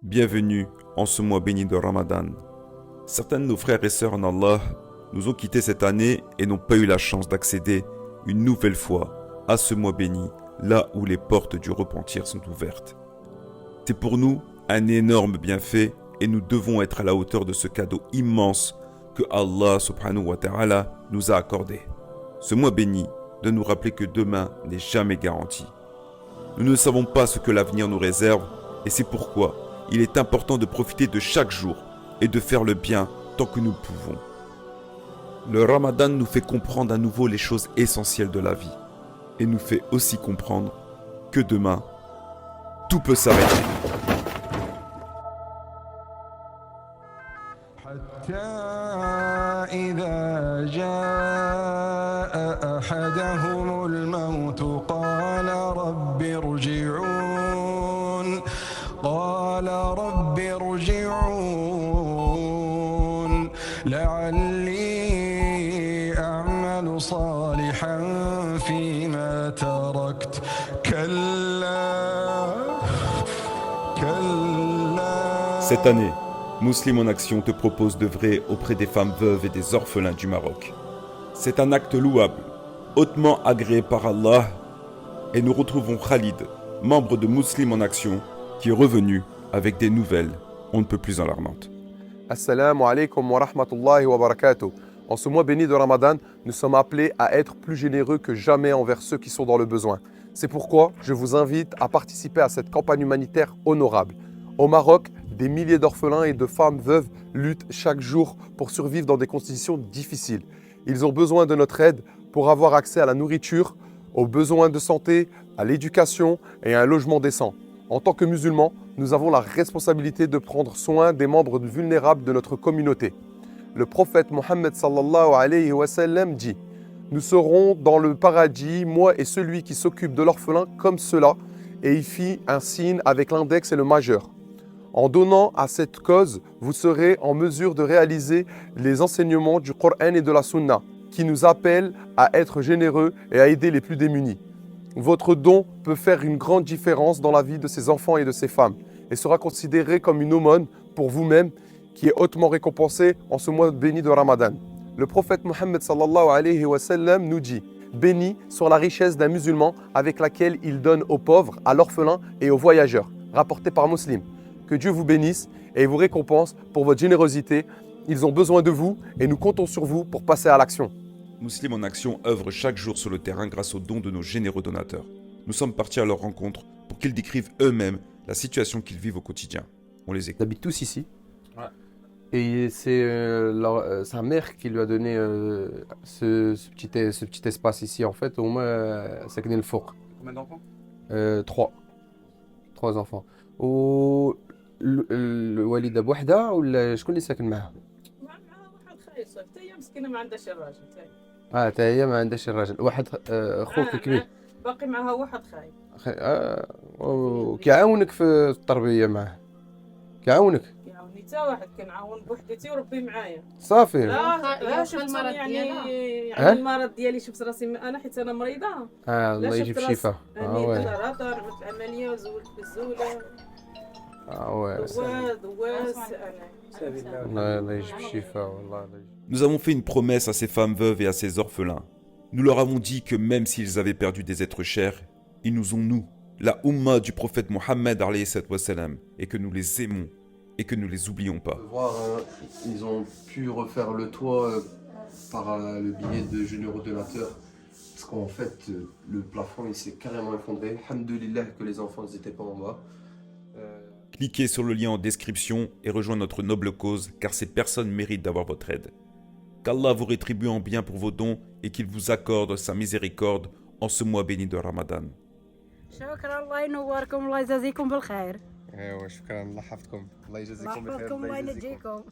Bienvenue en ce mois béni de Ramadan. Certains de nos frères et sœurs en Allah nous ont quittés cette année et n'ont pas eu la chance d'accéder une nouvelle fois à ce mois béni, là où les portes du repentir sont ouvertes. C'est pour nous un énorme bienfait et nous devons être à la hauteur de ce cadeau immense que Allah subhanahu wa ta'ala nous a accordé. Ce mois béni doit nous rappeler que demain n'est jamais garanti. Nous ne savons pas ce que l'avenir nous réserve et c'est pourquoi il est important de profiter de chaque jour et de faire le bien tant que nous pouvons. Le Ramadan nous fait comprendre à nouveau les choses essentielles de la vie et nous fait aussi comprendre que demain, tout peut s'arrêter. قال رب ارجعون لعلي أعمل صالحا فيما تركت كلا. Cette année, Muslim en Action te propose d'œuvrer auprès des femmes veuves et des orphelins du Maroc. C'est un acte louable, hautement agréé par Allah, et nous retrouvons Khalid, membre de Muslim en Action, qui est revenu avec des nouvelles on ne peut plus alarmantes. Assalamu alaikum wa rahmatullahi wa barakatuh. En ce mois béni de Ramadan, nous sommes appelés à être plus généreux que jamais envers ceux qui sont dans le besoin. C'est pourquoi je vous invite à participer à cette campagne humanitaire honorable. Au Maroc, des milliers d'orphelins et de femmes veuves luttent chaque jour pour survivre dans des conditions difficiles. Ils ont besoin de notre aide pour avoir accès à la nourriture, aux besoins de santé, à l'éducation et à un logement décent. En tant que musulmans, nous avons la responsabilité de prendre soin des membres vulnérables de notre communauté. Le prophète Mohammed sallallahu alayhi wa sallam dit « Nous serons dans le paradis, moi et celui qui s'occupe de l'orphelin comme cela » et il fit un signe avec l'index et le majeur. En donnant à cette cause, vous serez en mesure de réaliser les enseignements du Coran et de la Sunna qui nous appellent à être généreux et à aider les plus démunis. Votre don peut faire une grande différence dans la vie de ces enfants et de ces femmes et sera considéré comme une aumône pour vous-même qui est hautement récompensée en ce mois béni de Ramadan. Le prophète Mohammed sallallahu alayhi wa sallam nous dit « Béni sur la richesse d'un musulman avec laquelle il donne aux pauvres, à l'orphelin et aux voyageurs. » Rapporté par Muslim. Que Dieu vous bénisse et vous récompense pour votre générosité. Ils ont besoin de vous et nous comptons sur vous pour passer à l'action. Muslim en Action œuvre chaque jour sur le terrain grâce aux dons de nos généreux donateurs. Nous sommes partis à leur rencontre pour qu'ils décrivent eux-mêmes la situation qu'ils vivent au quotidien. On les écoute. Ils habitent tous ici. Ouais. Et c'est sa mère qui lui a donné ce petit espace ici. En fait, au moins, c'est le four. Combien d'enfants? 3 enfants. الوالده بوحدها ولا شكون اللي ساكن معاها؟ معها واحد خايصة حتى هي مسكينة ما عندهاش الراجل تاعي. حتى هي ما عندهاش الراجل. واحد خوك كبير. باقي معها واحد خايب. كيعاونك في التربيه معاه. كيعاونك. يعاوني حتى واحد كنعاون بوحدتي وربي معايا. صافي. لا شفت المرض يعني ديالها. المرض ديالي شفت راسي انا حيت انا مريضة. الله يجيب الشفاء. واه. عملت العملية وزولت بالزولة. دواس انا. الله يجيب الشفاء والله. Nous avons fait une promesse à ces femmes veuves et à ces orphelins. Nous leur avons dit que même s'ils avaient perdu des êtres chers, ils nous ont nous, la Ummah du prophète Mohammed alayhi wa sallam, et que nous les aimons et que nous les oublions pas. Voir, ils ont pu refaire le toit par le biais de généreux donateurs. Parce qu'en fait, le plafond il s'est carrément effondré. Alhamdulillah que les enfants n'étaient pas en bas. Cliquez sur le lien en description et rejoignez notre noble cause car ces personnes méritent d'avoir votre aide. Qu'Allah vous rétribue en bien pour vos dons et qu'il vous accorde sa miséricorde en ce mois béni de Ramadan. شكرا الله ينوركم الله يجازيكم بالخير. شكرا الله يحفظكم الله يجزيكم الله بخير يحفظكم الله ينجيكم.